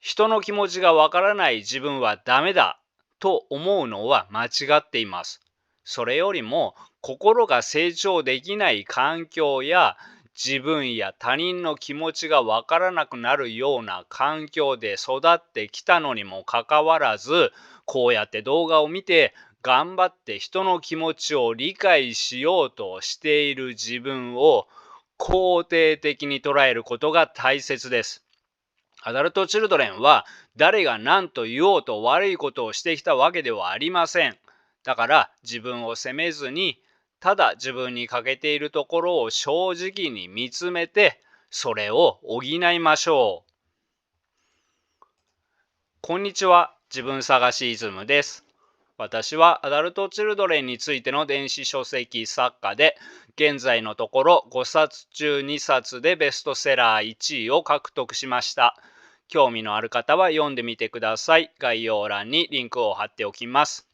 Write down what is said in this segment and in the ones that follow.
人の気持ちがわからない自分はダメだと思うのは間違っています。それよりも心が成長できない環境や自分や他人の気持ちがわからなくなるような環境で育ってきたのにもかかわらず、こうやって動画を見て頑張って人の気持ちを理解しようとしている自分を肯定的に捉えることが大切です。アダルトチルドレンは誰が何と言おうと悪いことをしてきたわけではありません。だから自分を責めずに、ただ自分に欠けているところを正直に見つめて、それを補いましょう。こんにちは、自分探しイズムです。私はアダルトチルドレンについての電子書籍作家で、現在のところ5冊中2冊でベストセラー1位を獲得しました。興味のある方は読んでみてください。概要欄にリンクを貼っておきます。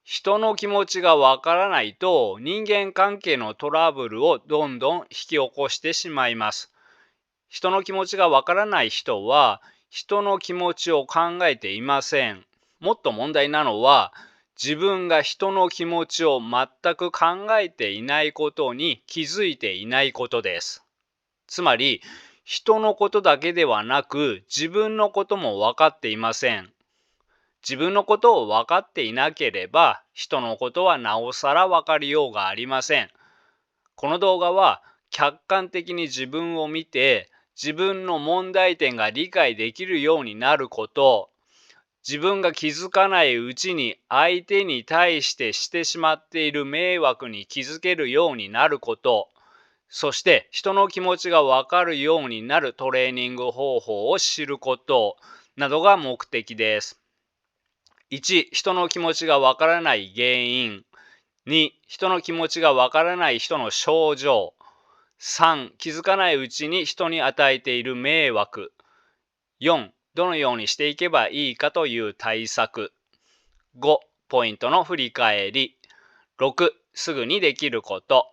人の気持ちがわからないと人間関係のトラブルをどんどん引き起こしてしまいます。人の気持ちがわからない人は人の気持ちを考えていません。もっと問題なのは自分が人の気持ちを全く考えていないことに気づいていないことです。つまり人のことだけではなく自分のことも分かっていません。自分のことを分かっていなければ人のことはなおさら分かりようがありません。この動画は客観的に自分を見て自分の問題点が理解できるようになること、自分が気づかないうちに相手に対してしまっている迷惑に気づけるようになること、そして人の気持ちがわかるようになるトレーニング方法を知ることなどが目的です。1、人の気持ちがわからない原因。2、人の気持ちがわからない人の症状。3、気づかないうちに人に与えている迷惑。4、どのようにしていけばいいかという対策。5、ポイントの振り返り。6、すぐにできること。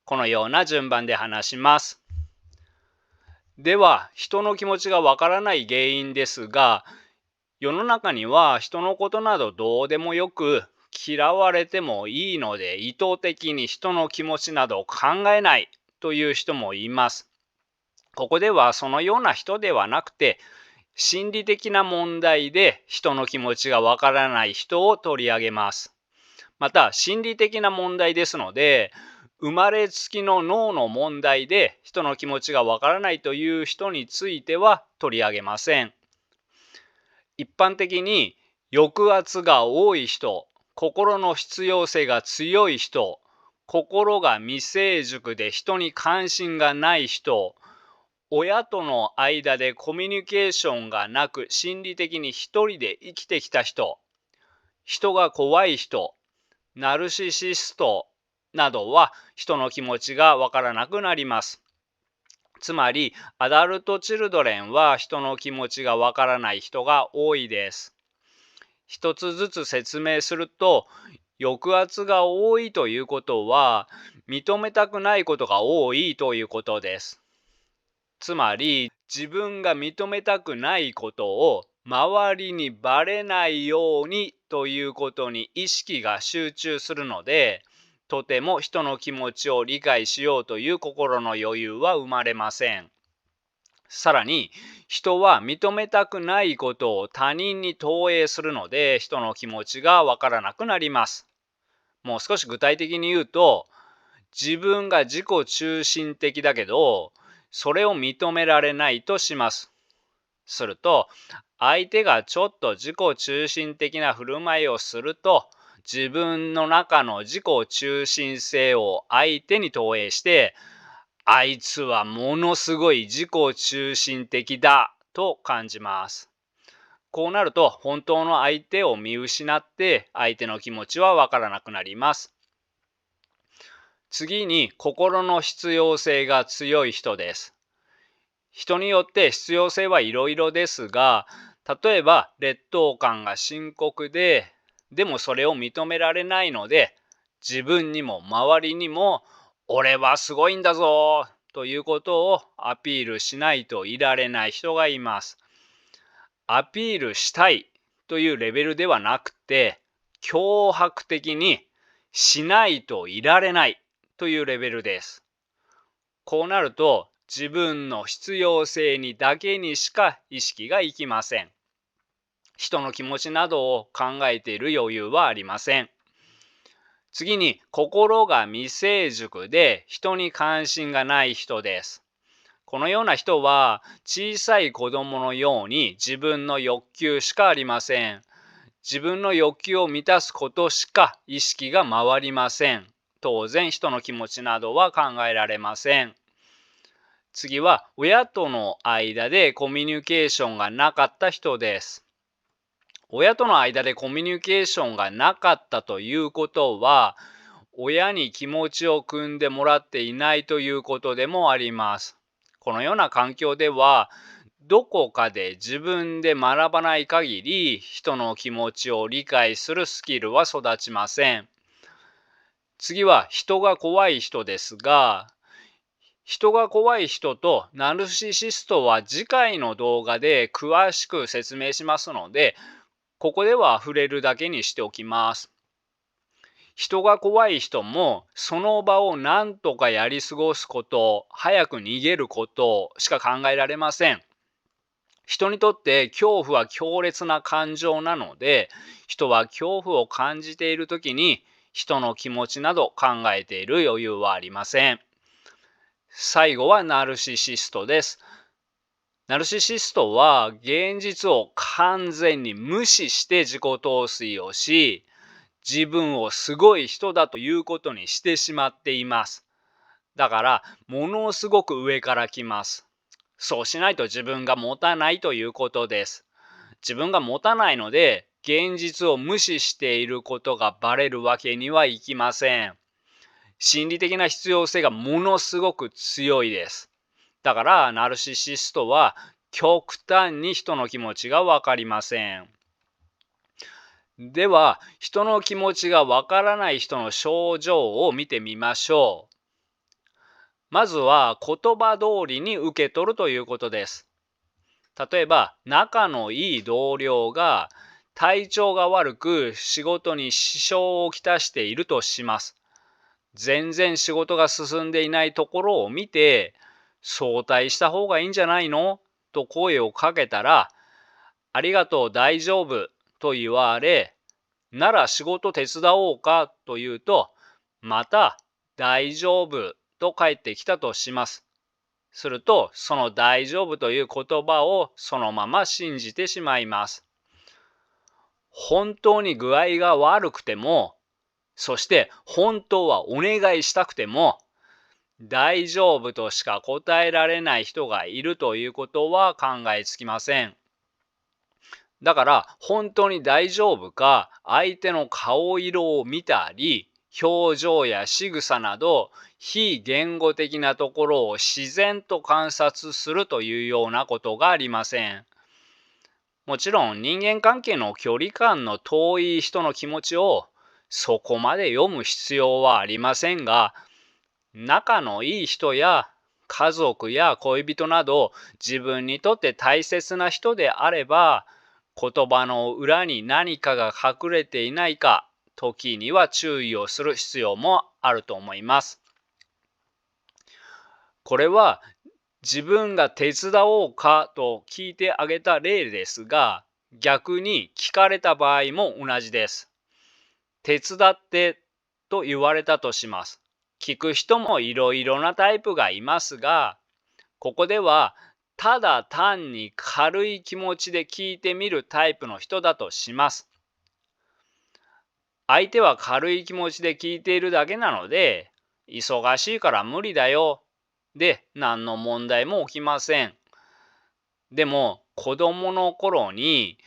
このような順番で話します。では、人の気持ちがわからない原因ですが、世の中には人のことなどどうでもよく、嫌われてもいいので意図的に人の気持ちなどを考えないという人もいます。ここではそのような人ではなくて、心理的な問題で人の気持ちがわからない人を取り上げます。また、心理的な問題ですので、生まれつきの脳の問題で人の気持ちがわからないという人については取り上げません。一般的に抑圧が多い人、心の必要性が強い人、心が未成熟で人に関心がない人、親との間でコミュニケーションがなく心理的に一人で生きてきた人、人が怖い人、ナルシシストなどは人の気持ちがわからなくなります。つまり、アダルトチルドレンは人の気持ちがわからない人が多いです。一つずつ説明すると、抑圧が多いということは、認めたくないことが多いということです。つまり、自分が認めたくないことを周りにバレないようにということに意識が集中するので、とても人の気持ちを理解しようという心の余裕は生まれません。さらに、人は認めたくないことを他人に投影するので、人の気持ちがわからなくなります。もう少し具体的に言うと、自分が自己中心的だけど、それを認められないとします。すると、相手がちょっと自己中心的な振る舞いをすると、自分の中の自己中心性を相手に投影して、あいつはものすごい自己中心的だと感じます。こうなると本当の相手を見失って相手の気持ちはわからなくなります。次に心の必要性が強い人です。人によって必要性はいろいろですが、例えば劣等感が深刻で、でもそれを認められないので、自分にも周りにも俺はすごいんだぞということをアピールしないといられない人がいます。アピールしたいというレベルではなくて、脅迫的にしないといられないというレベルです。こうなると自分の必要性にだけにしか意識がいきません。人の気持ちなどを考えている余裕はありません。次に、心が未成熟で人に関心がない人です。このような人は小さい子供のように自分の欲求しかありません。自分の欲求を満たすことしか意識が回りません。当然人の気持ちなどは考えられません。次は親との間でコミュニケーションがなかった人です。親との間でコミュニケーションがなかったということは、親に気持ちを汲んでもらっていないということでもあります。このような環境では、どこかで自分で学ばない限り、人の気持ちを理解するスキルは育ちません。次は人が怖い人ですが、人が怖い人とナルシシストは次回の動画で詳しく説明しますので、ここでは触れるだけにしておきます。人が怖い人もその場を何とかやり過ごすこと、早く逃げることしか考えられません。人にとって恐怖は強烈な感情なので、人は恐怖を感じているときに人の気持ちなど考えている余裕はありません。最後はナルシシストです。ナルシシストは現実を完全に無視して自己陶酔をし、自分をすごい人だということにしてしまっています。だから、ものすごく上から来ます。そうしないと自分が持たないということです。自分が持たないので、現実を無視していることがバレるわけにはいきません。心理的な必要性がものすごく強いです。だから、ナルシシストは極端に人の気持ちがわかりません。では、人の気持ちがわからない人の症状を見てみましょう。まずは言葉通りに受け取るということです。例えば、仲のいい同僚が体調が悪く仕事に支障をきたしているとします。全然仕事が進んでいないところを見て、早退した方がいいんじゃないのと声をかけたら、ありがとう、大丈夫と言われ、なら仕事手伝おうかと言うと、また大丈夫と返ってきたとします。すると、その大丈夫という言葉をそのまま信じてしまいます。本当に具合が悪くても、そして本当はお願いしたくても、大丈夫としか答えられない人がいるということは考えつきません。だから本当に大丈夫か、相手の顔色を見たり、表情や仕草など非言語的なところを自然と観察するというようなことがありません。もちろん人間関係の距離感の遠い人の気持ちをそこまで読む必要はありませんが、仲のいい人や家族や恋人など自分にとって大切な人であれば、言葉の裏に何かが隠れていないか、時には注意をする必要もあると思います。これは自分が手伝おうかと聞いてあげた例ですが、逆に聞かれた場合も同じです。手伝ってと言われたとします。聞く人もいろいろなタイプがいますが、ここではただ単に軽い気持ちで聞いてみるタイプの人だとします。相手は軽い気持ちで聞いているだけなので、忙しいから無理だよ。で、何の問題も起きません。でも、子供の頃に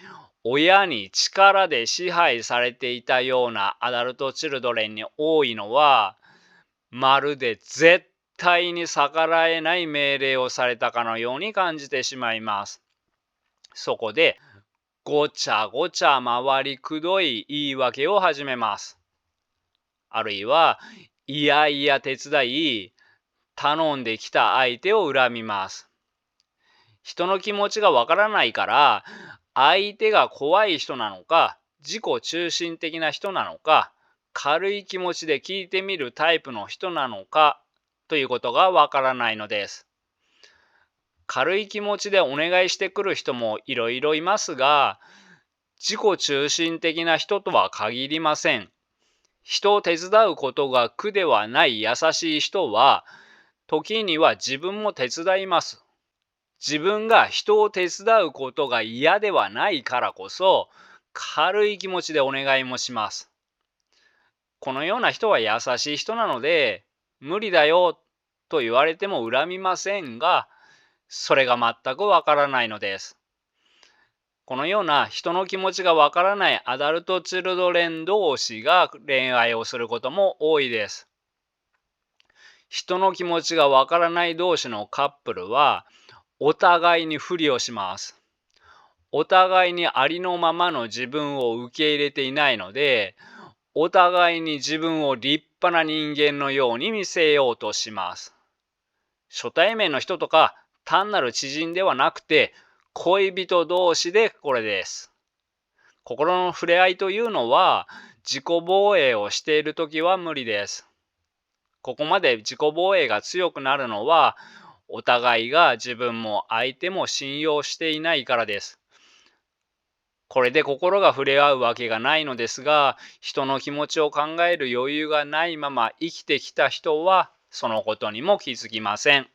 親に力で支配されていたようなアダルトチルドレンに多いのは、まるで絶対に逆らえない命令をされたかのように感じてしまいます。そこで、ごちゃごちゃ回りくどい言い訳を始めます。あるいは、いやいや手伝い、頼んできた相手を恨みます。人の気持ちがわからないから、相手が怖い人なのか、自己中心的な人なのか、軽い気持ちで聞いてみるタイプの人なのかということがわからないのです。軽い気持ちでお願いしてくる人もいろいろいますが、自己中心的な人とは限りません。人を手伝うことが苦ではない優しい人は、時には自分も手伝います。自分が人を手伝うことが嫌ではないからこそ、軽い気持ちでお願いもします。このような人は優しい人なので、無理だよと言われても恨みませんが、それが全くわからないのです。このような人の気持ちがわからないアダルトチルドレン同士が恋愛をすることも多いです。人の気持ちがわからない同士のカップルは、お互いに不利をします。お互いにありのままの自分を受け入れていないので、お互いに自分を立派な人間のように見せようとします。初対面の人とか単なる知人ではなくて、恋人同士でこれです。心の触れ合いというのは、自己防衛をしているときは無理です。ここまで自己防衛が強くなるのは、お互いが自分も相手も信用していないからです。これで心が触れ合うわけがないのですが、人の気持ちを考える余裕がないまま生きてきた人は、そのことにも気づきません。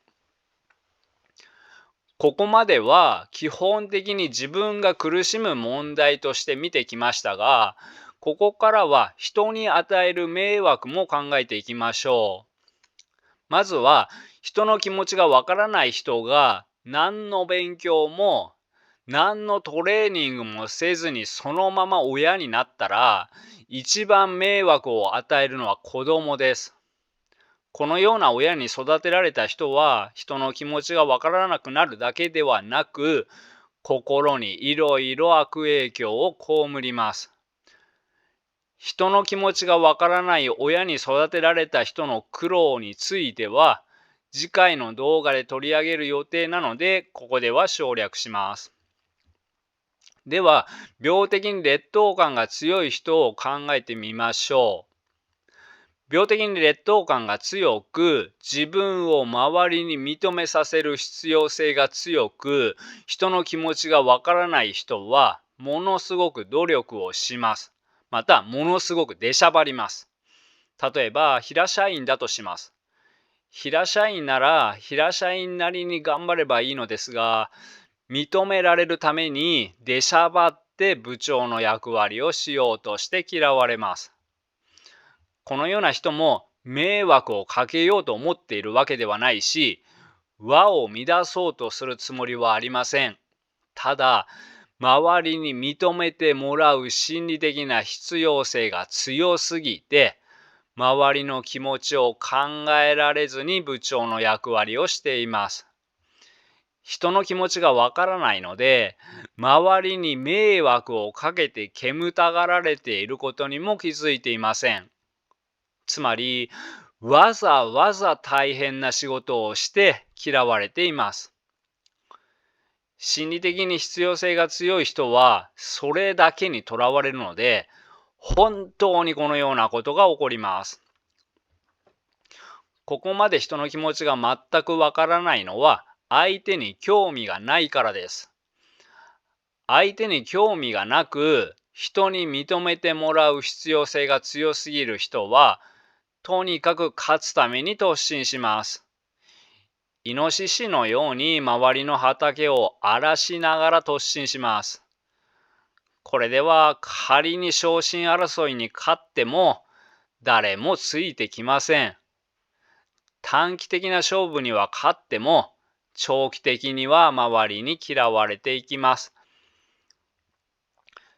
ここまでは基本的に自分が苦しむ問題として見てきましたが、ここからは人に与える迷惑も考えていきましょう。まずは人の気持ちがわからない人が何の勉強も何のトレーニングもせずにそのまま親になったら、一番迷惑を与えるのは子供です。このような親に育てられた人は、人の気持ちがわからなくなるだけではなく、心にいろいろ悪影響を被ります。人の気持ちがわからない親に育てられた人の苦労については、次回の動画で取り上げる予定なので、ここでは省略します。では、病的に劣等感が強い人を考えてみましょう。病的に劣等感が強く、自分を周りに認めさせる必要性が強く、人の気持ちがわからない人は、ものすごく努力をします。また、ものすごく出しゃばります。例えば、平社員だとします。平社員なら、平社員なりに頑張ればいいのですが、認められるために出しゃばって部長の役割をしようとして嫌われます。このような人も迷惑をかけようと思っているわけではないし、輪を乱そうとするつもりはありません。ただ、周りに認めてもらう心理的な必要性が強すぎて、周りの気持ちを考えられずに部長の役割をしています。人の気持ちがわからないので、周りに迷惑をかけて煙たがられていることにも気づいていません。つまり、わざわざ大変な仕事をして嫌われています。心理的に必要性が強い人は、それだけにとらわれるので、本当にこのようなことが起こります。ここまで人の気持ちが全くわからないのは、相手に興味がないからです。相手に興味がなく、人に認めてもらう必要性が強すぎる人は、とにかく勝つために突進します。イノシシのように周りの畑を荒らしながら突進します。これでは仮に昇進争いに勝っても誰もついてきません。短期的な勝負には勝っても長期的には周りに嫌われていきます。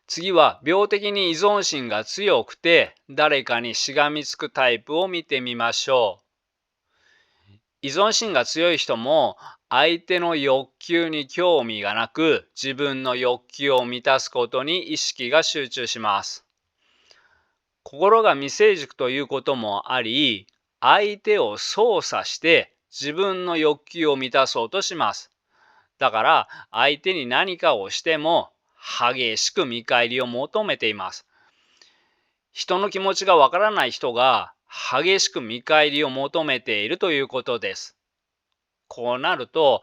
次は病的に依存心が強くて誰かにしがみつくタイプを見てみましょう。依存心が強い人も相手の欲求に興味がなく自分の欲求を満たすことに意識が集中します。心が未成熟ということもあり、相手を操作して自分の欲求を満たそうとします。だから相手に何かをしても激しく見返りを求めています。人の気持ちがわからない人が激しく見返りを求めているということです。こうなると、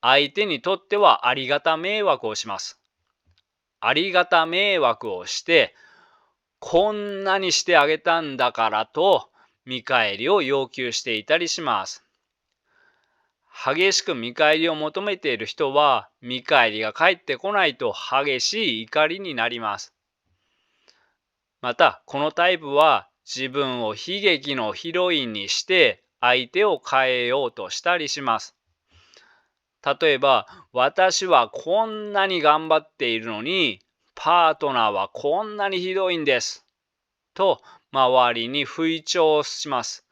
相手にとってはありがた迷惑をします。ありがた迷惑をして、こんなにしてあげたんだからと見返りを要求していたりします。激しく見返りを求めている人は、見返りが返ってこないと激しい怒りになります。また、このタイプは自分を悲劇のヒロインにして相手を変えようとしたりします。例えば、私はこんなに頑張っているのに、パートナーはこんなにひどいんです。と、周りに吹聴します。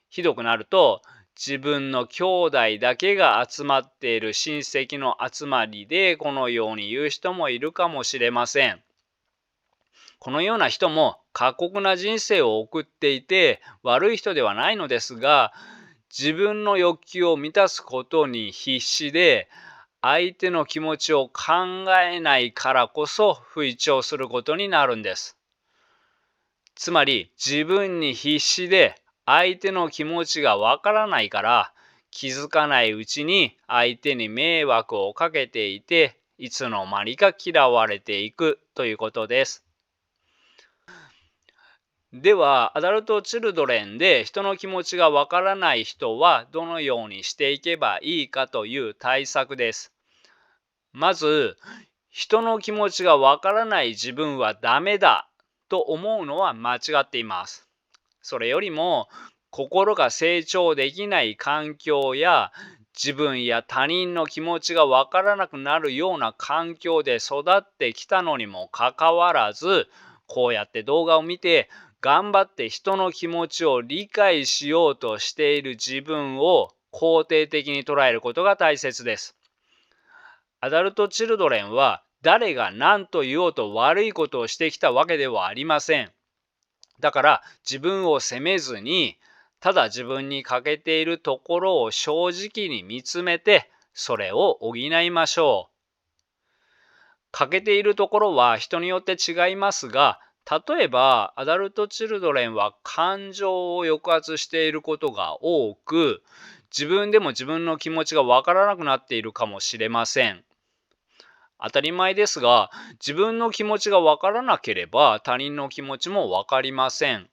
ひどくなると、自分の兄弟だけが集まっている親戚の集まりでこのように言う人もいるかもしれません。このような人も過酷な人生を送っていて悪い人ではないのですが、自分の欲求を満たすことに必死で相手の気持ちを考えないからこそ吹聴することになるんです。つまり自分に必死で相手の気持ちがわからないから気づかないうちに相手に迷惑をかけていていつの間にか嫌われていくということです。では、アダルト・チルドレンで人の気持ちがわからない人はどのようにしていけばいいかという対策です。まず、人の気持ちがわからない自分はダメだと思うのは間違っています。それよりも、心が成長できない環境や自分や他人の気持ちがわからなくなるような環境で育ってきたのにもかかわらず、こうやって動画を見て頑張って人の気持ちを理解しようとしている自分を肯定的に捉えることが大切です。アダルト・チルドレンは誰が何と言おうと悪いことをしてきたわけではありません。だから自分を責めずに、ただ自分に欠けているところを正直に見つめて、それを補いましょう。欠けているところは人によって違いますが、例えばアダルト・チルドレンは感情を抑圧していることが多く、自分でも自分の気持ちがわからなくなっているかもしれません。当たり前ですが、自分の気持ちがわからなければ他人の気持ちもわかりません。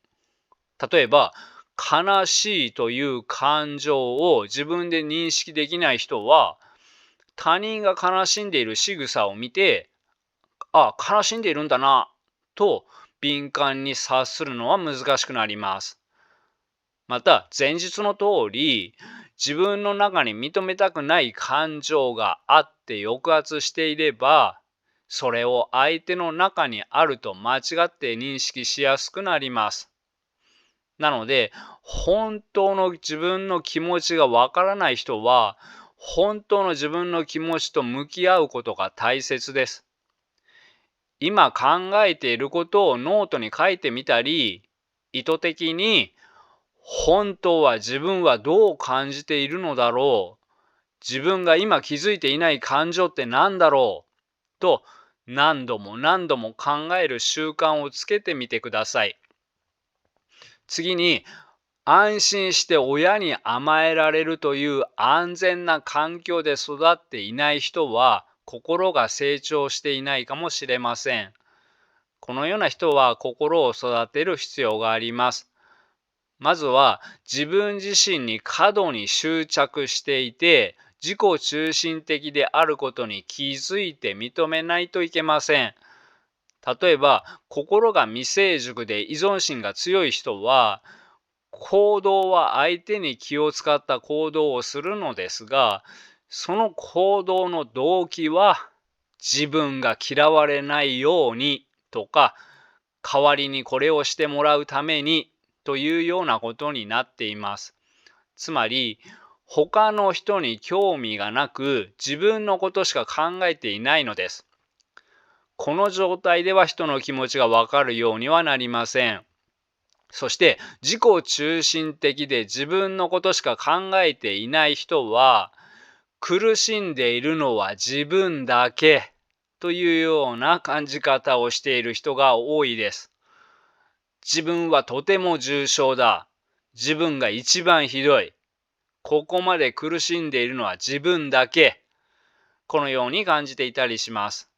例えば、悲しいという感情を自分で認識できない人は、他人が悲しんでいる仕草を見て、あ、悲しんでいるんだな、と敏感に察するのは難しくなります。また、前述の通り、自分の中に認めたくない感情があって抑圧していれば、それを相手の中にあると間違って認識しやすくなります。なので、本当の自分の気持ちがわからない人は、本当の自分の気持ちと向き合うことが大切です。今考えていることをノートに書いてみたり、意図的に本当は自分はどう感じているのだろう、自分が今気づいていない感情って何だろうと何度も何度も考える習慣をつけてみてください。次に、安心して親に甘えられるという安全な環境で育っていない人は心が成長していないかもしれません。このような人は心を育てる必要があります。まずは自分自身に過度に執着していて自己中心的であることに気づいて認めないといけません。例えば心が未成熟で依存心が強い人は行動は相手に気を使った行動をするのですが、その行動の動機は自分が嫌われないようにとか、代わりにこれをしてもらうためにというようなことになっています。つまり、他の人に興味がなく自分のことしか考えていないのです。この状態では人の気持ちがわかるようにはなりません。そして自己中心的で自分のことしか考えていない人は、苦しんでいるのは自分だけというような感じ方をしている人が多いです。自分はとても重症だ。自分が一番ひどい。ここまで苦しんでいるのは自分だけ。このように感じていたりします。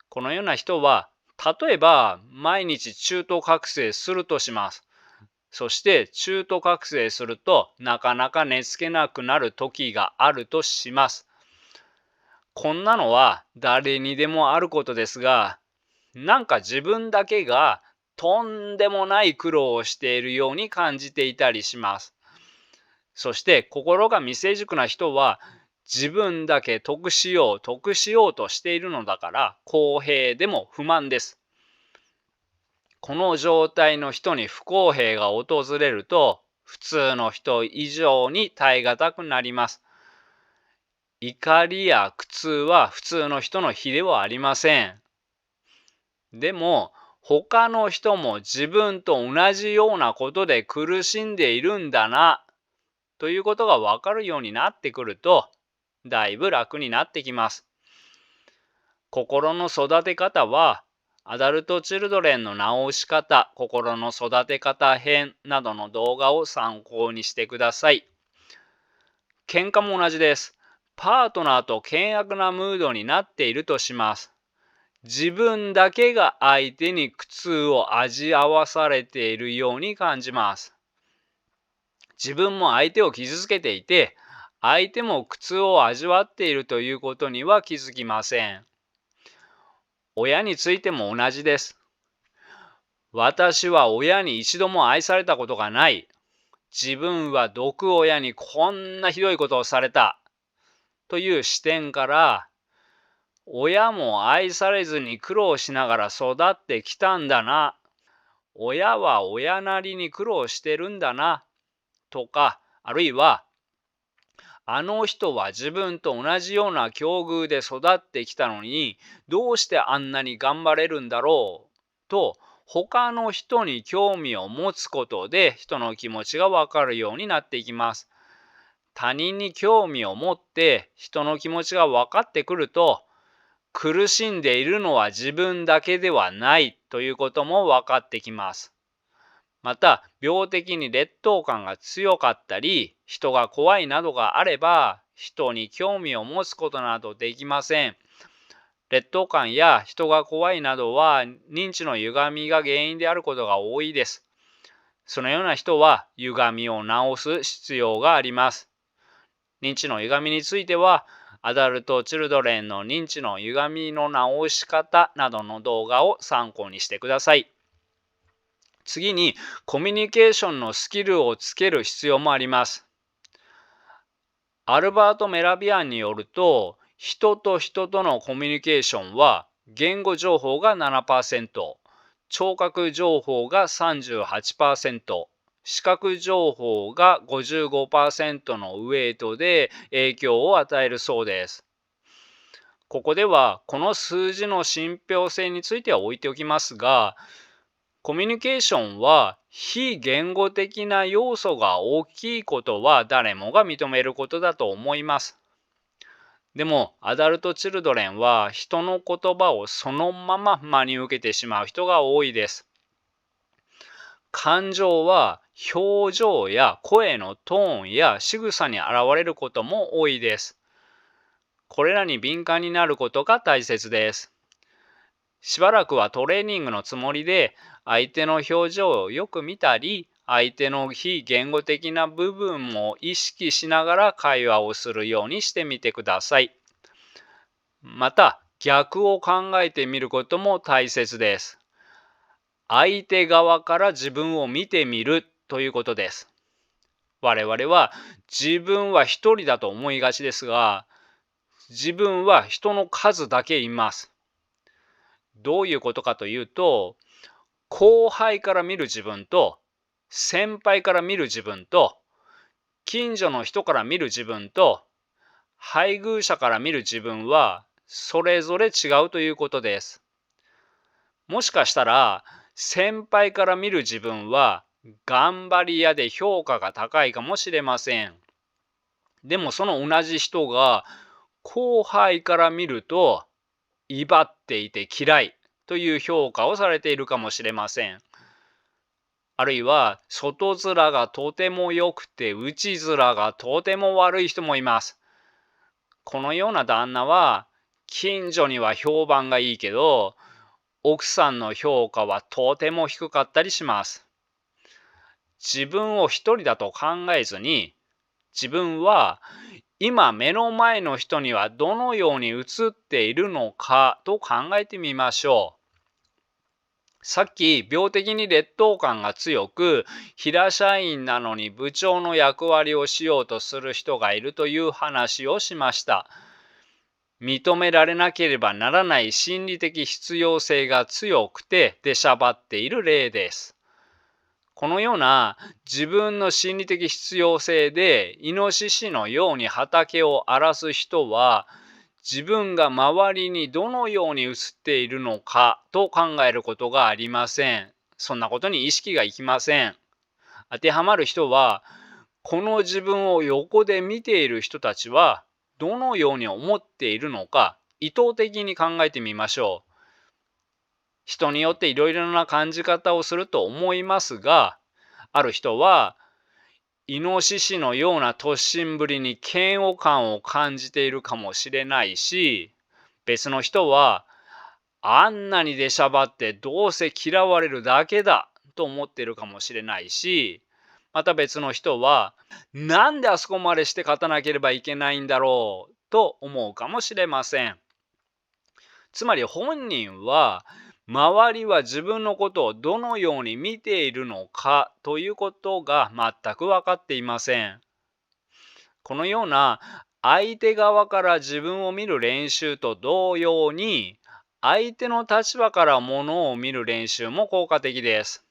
このような人は、例えば毎日中途覚醒するとします。そして中途覚醒するとなかなか寝つけなくなる時があるとします。こんなのは誰にでもあることですが、なんか自分だけがとんでもない苦労をしているように感じていたりします。そして心が未成熟な人は、自分だけ得しようとしているのだから公平でも不満です。この状態の人に不公平が訪れると、普通の人以上に耐え難くなります。怒りや苦痛は普通の人の比ではありません。でも、他の人も自分と同じようなことで苦しんでいるんだな、ということがわかるようになってくると、だいぶ楽になってきます。心の育て方は、アダルト・チルドレンの直し方、心の育て方編などの動画を参考にしてください。喧嘩も同じです。パートナーと険悪なムードになっているとします。自分だけが相手に苦痛を味わわされているように感じます。自分も相手を傷つけていて、相手も苦痛を味わっているということには気づきません。親についても同じです。私は親に一度も愛されたことがない。自分は毒親にこんなひどいことをされた。という視点から、親も愛されずに苦労しながら育ってきたんだな。親は親なりに苦労してるんだな。とか、あるいは、あの人は自分と同じような境遇で育ってきたのに、どうしてあんなに頑張れるんだろう。と、他の人に興味を持つことで人の気持ちがわかるようになっていきます。他人に興味を持って人の気持ちが分かってくると、苦しんでいるのは自分だけではないということも分かってきます。また、病的に劣等感が強かったり、人が怖いなどがあれば、人に興味を持つことなどできません。劣等感や人が怖いなどは認知の歪みが原因であることが多いです。そのような人は歪みを直す必要があります。認知の歪みについては、アダルト・チルドレンの認知の歪みの直し方などの動画を参考にしてください。次に、コミュニケーションのスキルをつける必要もあります。アルバート・メラビアンによると、人と人とのコミュニケーションは、言語情報が 7%、聴覚情報が 38%、視覚情報が 55% のウェイトで影響を与えるそうです。ここではこの数字の信憑性については置いておきますが、コミュニケーションは非言語的な要素が大きいことは誰もが認めることだと思います。でも、アダルト・チルドレンは人の言葉をそのまま真に受けてしまう人が多いです。感情は表情や声のトーンや仕草に現れることも多いです。これらに敏感になることが大切です。しばらくはトレーニングのつもりで相手の表情をよく見たり、相手の非言語的な部分も意識しながら会話をするようにしてみてください。また、逆を考えてみることも大切です。相手側から自分を見てみるということです。我々は自分は一人だと思いがちですが、自分は人の数だけいます。どういうことかというと、後輩から見る自分と、先輩から見る自分と、近所の人から見る自分と、配偶者から見る自分は、それぞれ違うということです。もしかしたら、先輩から見る自分は、頑張り屋で評価が高いかもしれません。でもその同じ人が、後輩から見ると、威張っていて嫌いという評価をされているかもしれません。あるいは、外面がとても良くて内面がとても悪い人もいます。このような旦那は、近所には評判がいいけど、奥さんの評価はとても低かったりします。自分を一人だと考えずに、自分は今目の前の人にはどのように映っているのかと考えてみましょう。さっき病的に劣等感が強く、平社員なのに部長の役割をしようとする人がいるという話をしました。認められなければならない心理的必要性が強くて出しゃばっている例です。このような自分の心理的必要性でイノシシのように畑を荒らす人は、自分が周りにどのように映っているのかと考えることがありません。そんなことに意識がいきません。当てはまる人は、この自分を横で見ている人たちはどのように思っているのか意図的に考えてみましょう。人によっていろいろな感じ方をすると思いますが、ある人はイノシシのような突進ぶりに嫌悪感を感じているかもしれないし、別の人はあんなに出しゃばってどうせ嫌われるだけだと思っているかもしれないし、また別の人はなんであそこまでして勝たなければいけないんだろうと思うかもしれません。つまり本人は周りは自分のことをどのように見ているのかということが全く分かっていません。このような相手側から自分を見る練習と同様に、相手の立場からものを見る練習も効果的です。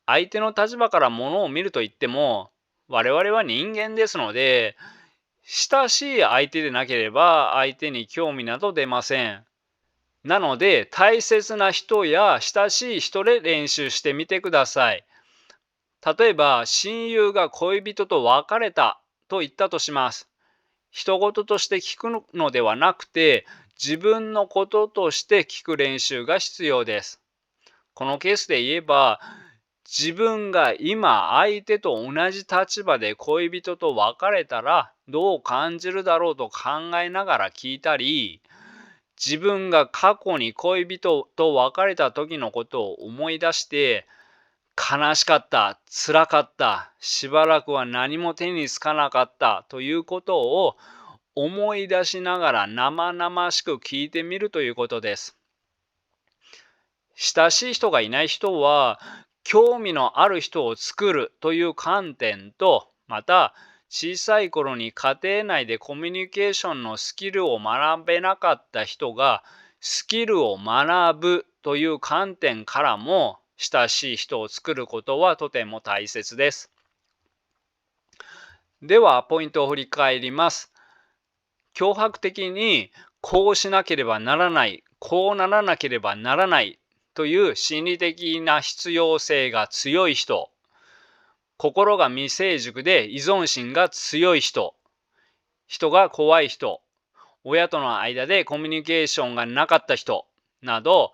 相手の立場からものを見ると言っても、我々は人間ですので、親しい相手でなければ相手に興味など出ません。なので、大切な人や親しい人で練習してみてください。例えば、親友が恋人と別れたと言ったとします。人事として聞くのではなくて、自分のこととして聞く練習が必要です。このケースで言えば、自分が今相手と同じ立場で恋人と別れたらどう感じるだろうと考えながら聞いたり、自分が過去に恋人と別れた時のことを思い出して、悲しかった、辛かった、しばらくは何も手につかなかったということを思い出しながら生々しく聞いてみるということです。親しい人がいない人は、興味のある人を作るという観点と、また小さい頃に家庭内でコミュニケーションのスキルを学べなかった人がスキルを学ぶという観点からも親しい人を作ることはとても大切です。ではポイントを振り返ります。強迫的にこうしなければならない、こうならなければならないという心理的な必要性が強い人、心が未成熟で依存心が強い人、人が怖い人、親との間でコミュニケーションがなかった人など、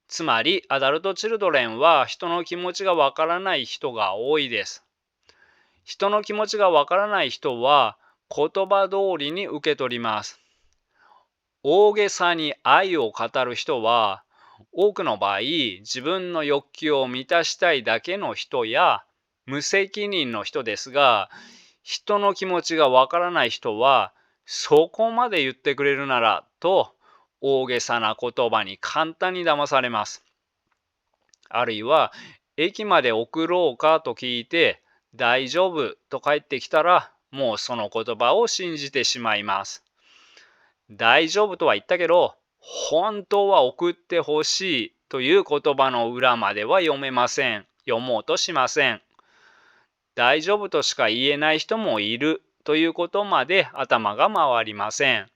つまりアダルトチルドレンは人の気持ちがわからない人が多いです。人の気持ちがわからない人は言葉通りに受け取ります。大げさに愛を語る人は多くの場合自分の欲求を満たしたいだけの人や無責任の人ですが、人の気持ちがわからない人はそこまで言ってくれるならと大げさな言葉に簡単に騙されます。あるいは駅まで送ろうかと聞いて大丈夫と帰ってきたらもうその言葉を信じてしまいます。大丈夫とは言ったけど、本当は送ってほしいという言葉の裏までは読めません。読もうとしません。大丈夫としか言えない人もいるということまで頭が回りません。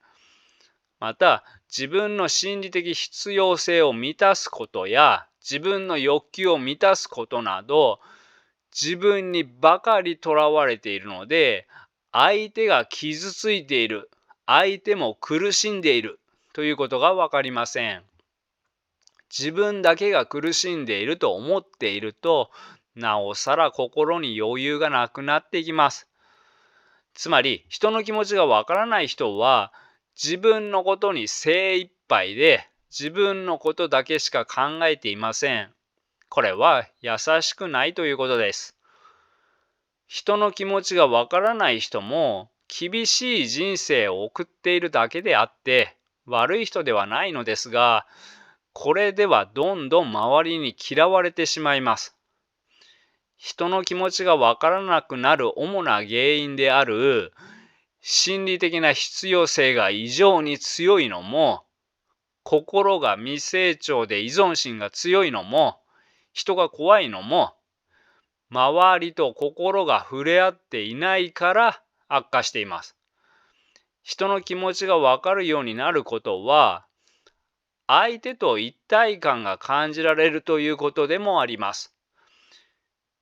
また、自分の心理的必要性を満たすことや、自分の欲求を満たすことなど、自分にばかりとらわれているので、相手が傷ついている、相手も苦しんでいるということがわかりません。自分だけが苦しんでいると思っていると、なおさら心に余裕がなくなっていきます。つまり、人の気持ちがわからない人は、自分のことに精一杯で、自分のことだけしか考えていません。これは優しくないということです。人の気持ちがわからない人も、厳しい人生を送っているだけであって、悪い人ではないのですが、これではどんどん周りに嫌われてしまいます。人の気持ちがわからなくなる主な原因である心理的な必要性が異常に強いのも、心が未成長で依存心が強いのも、人が怖いのも、周りと心が触れ合っていないから悪化しています。人の気持ちがわかるようになることは、相手と一体感が感じられるということでもあります。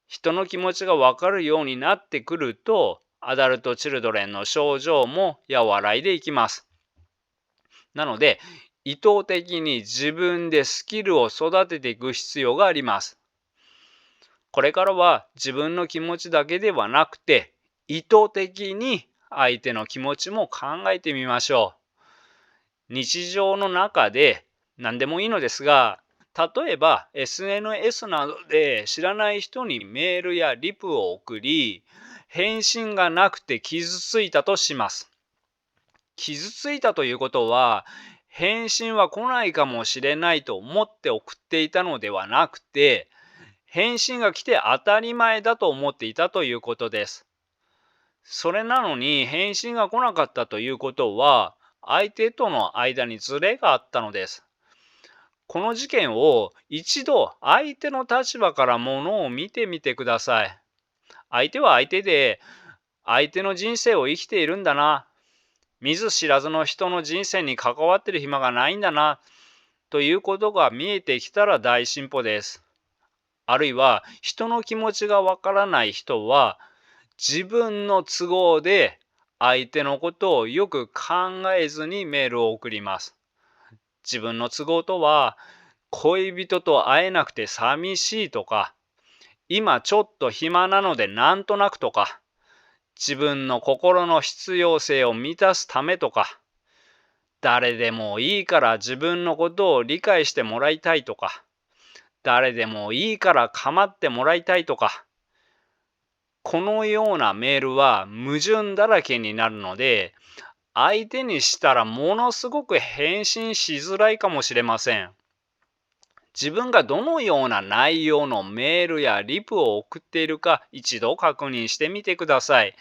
人の気持ちがわかるようになってくると、アダルト・チルドレンの症状も和らいでいきます。なので、意図的に自分でスキルを育てていく必要があります。これからは自分の気持ちだけではなくて、意図的に相手の気持ちも考えてみましょう。日常の中で何でもいいのですが、例えば SNS などで知らない人にメールやリプを送り、返信がなくて傷ついたとします。傷ついたということは、返信は来ないかもしれないと思って送っていたのではなくて、返信が来て当たり前だと思っていたということです。それなのに返信が来なかったということは、相手との間にズレがあったのです。この事件を一度相手の立場からものを見てみてください。相手は相手で、相手の人生を生きているんだな。見ず知らずの人の人生に関わってる暇がないんだな。ということが見えてきたら大進歩です。あるいは人の気持ちがわからない人は、自分の都合で相手のことをよく考えずにメールを送ります。自分の都合とは、恋人と会えなくて寂しいとか、今ちょっと暇なのでなんとなくとか、自分の心の必要性を満たすためとか、誰でもいいから自分のことを理解してもらいたいとか、誰でもいいから構ってもらいたいとか、このようなメールは矛盾だらけになるので、相手にしたらものすごく返信しづらいかもしれません。自分がどのような内容のメールやリプを送っているか一度確認してみてください。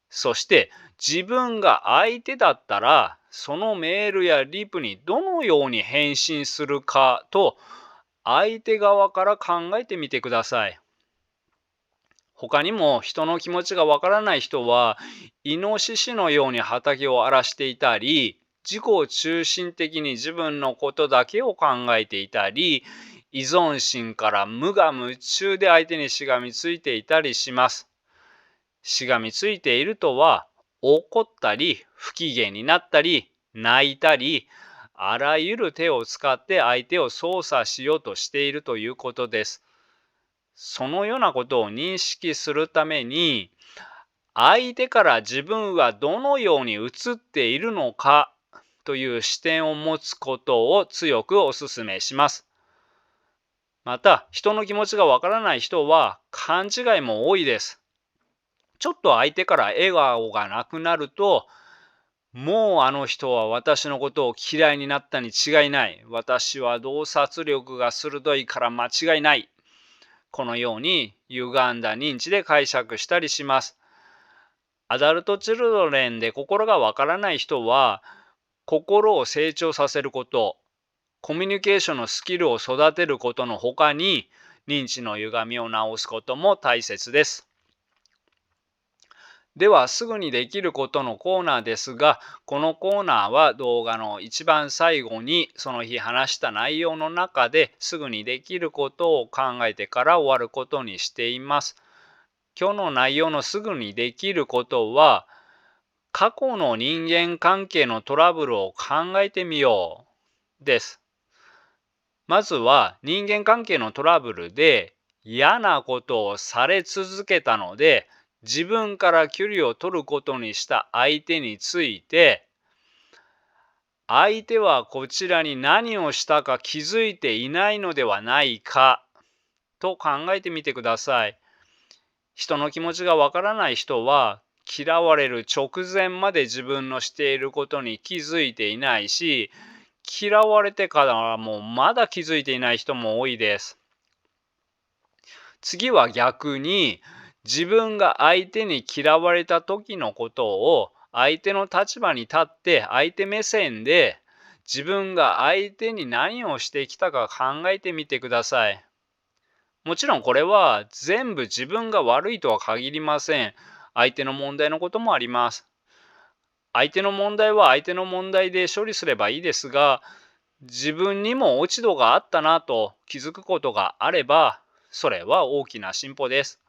そして自分が相手だったらそのメールやリプにどのように返信するかと相手側から考えてみてください。他にも人の気持ちがわからない人はイノシシのように畑を荒らしていたり、自己中心的に自分のことだけを考えていたり、依存心から無我夢中で相手にしがみついていたりします。しがみついているとは、怒ったり不機嫌になったり泣いたり、あらゆる手を使って相手を操作しようとしているということです。そのようなことを認識するために、相手から自分はどのように映っているのかという視点を持つことを強くお勧めします。また、人の気持ちがわからない人は勘違いも多いです。ちょっと相手から笑顔がなくなると、もうあの人は私のことを嫌いになったに違いない。私は洞察力が鋭いから間違いない。このように歪んだ認知で解釈したりします。アダルトチルドレンで心がわからない人は、心を成長させること、コミュニケーションのスキルを育てることのほかに、認知の歪みを直すことも大切です。では、すぐにできることのコーナーですが、このコーナーは動画の一番最後にその日話した内容の中ですぐにできることを考えてから終わることにしています。今日の内容のすぐにできることは、過去の人間関係のトラブルを考えてみようです。まずは人間関係のトラブルで嫌なことをされ続けたので、自分から距離を取ることにした相手について、相手はこちらに何をしたか気づいていないのではないかと考えてみてください。人の気持ちがわからない人は、嫌われる直前まで自分のしていることに気づいていないし、嫌われてからはもうまだ気づいていない人も多いです。次は逆に、自分が相手に嫌われた時のことを相手の立場に立って相手目線で自分が相手に何をしてきたか考えてみてください。もちろんこれは全部自分が悪いとは限りません。相手の問題のこともあります。相手の問題は相手の問題で処理すればいいですが、自分にも落ち度があったなと気づくことがあれば、それは大きな進歩です。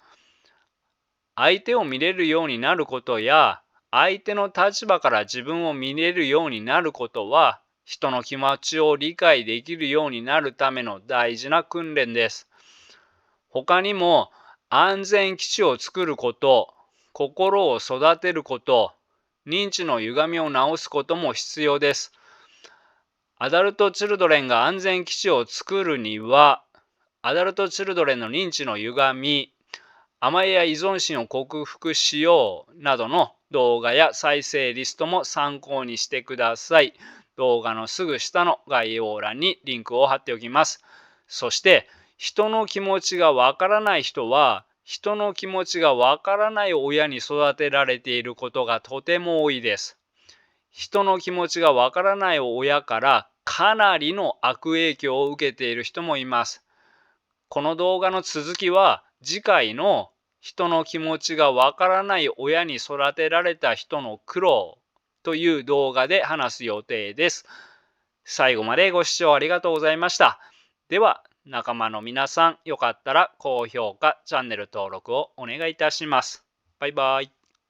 相手を見れるようになることや、相手の立場から自分を見れるようになることは、人の気持ちを理解できるようになるための大事な訓練です。他にも安全基地を作ること、心を育てること、認知の歪みを直すことも必要です。アダルト・チルドレンが安全基地を作るには、アダルト・チルドレンの認知の歪み、甘えや依存心を克服しようなどの動画や再生リストも参考にしてください。動画のすぐ下の概要欄にリンクを貼っておきます。そして、人の気持ちがわからない人は、人の気持ちがわからない親に育てられていることがとても多いです。人の気持ちがわからない親からかなりの悪影響を受けている人もいます。この動画の続きは次回の人の気持ちがわからない親に育てられた人の苦労という動画で話す予定です。最後までご視聴ありがとうございました。では仲間の皆さん、よかったら高評価、チャンネル登録をお願いいたします。バイバイ。